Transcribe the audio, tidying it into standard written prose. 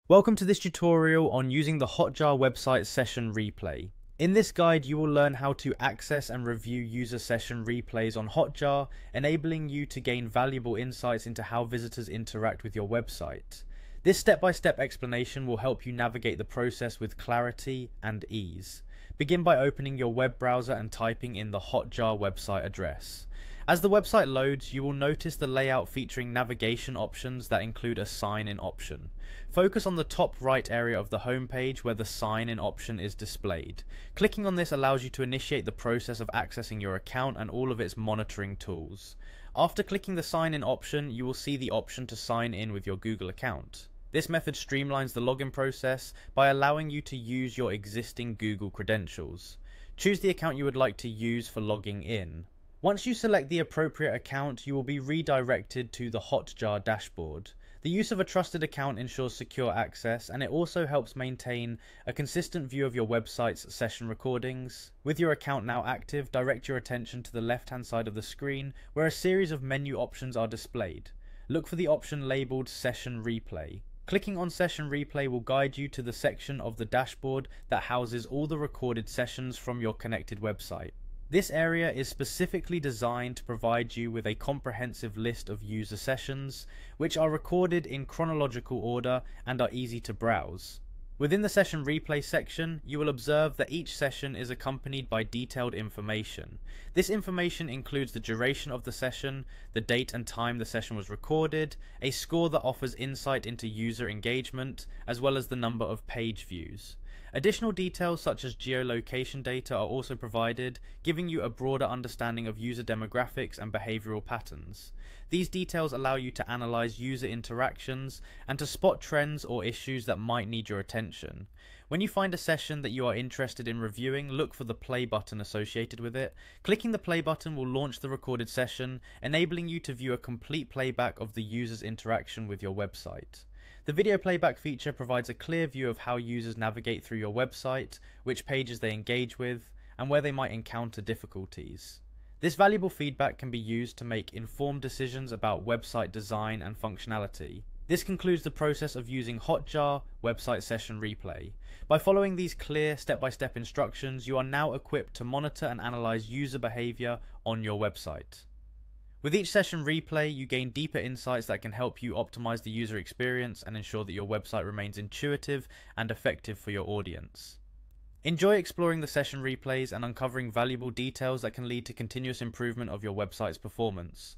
Welcome to this tutorial on using the Hotjar website session replay. In this guide, you will learn how to access and review user session replays on Hotjar, enabling you to gain valuable insights into how visitors interact with your website. This step-by-step explanation will help you navigate the process with clarity and ease. Begin by opening your web browser and typing in the Hotjar website address. As the website loads, you will notice the layout featuring navigation options that include a sign-in option. Focus on the top right area of the home page where the sign-in option is displayed. Clicking on this allows you to initiate the process of accessing your account and all of its monitoring tools. After clicking the sign-in option, you will see the option to sign in with your Google account. This method streamlines the login process by allowing you to use your existing Google credentials. Choose the account you would like to use for logging in. Once you select the appropriate account, you will be redirected to the Hotjar dashboard. The use of a trusted account ensures secure access, and it also helps maintain a consistent view of your website's session recordings. With your account now active, direct your attention to the left-hand side of the screen where a series of menu options are displayed. Look for the option labeled Session Replay. Clicking on Session Replay will guide you to the section of the dashboard that houses all the recorded sessions from your connected website. This area is specifically designed to provide you with a comprehensive list of user sessions, which are recorded in chronological order and are easy to browse. Within the Session Replay section, you will observe that each session is accompanied by detailed information. This information includes the duration of the session, the date and time the session was recorded, a score that offers insight into user engagement, as well as the number of page views. Additional details such as geolocation data are also provided, giving you a broader understanding of user demographics and behavioral patterns. These details allow you to analyze user interactions and to spot trends or issues that might need your attention. When you find a session that you are interested in reviewing, look for the play button associated with it. Clicking the play button will launch the recorded session, enabling you to view a complete playback of the user's interaction with your website. The video playback feature provides a clear view of how users navigate through your website, which pages they engage with, and where they might encounter difficulties. This valuable feedback can be used to make informed decisions about website design and functionality. This concludes the process of using Hotjar website session replay. By following these clear step-by-step instructions, you are now equipped to monitor and analyze user behavior on your website. With each session replay, you gain deeper insights that can help you optimize the user experience and ensure that your website remains intuitive and effective for your audience. Enjoy exploring the session replays and uncovering valuable details that can lead to continuous improvement of your website's performance.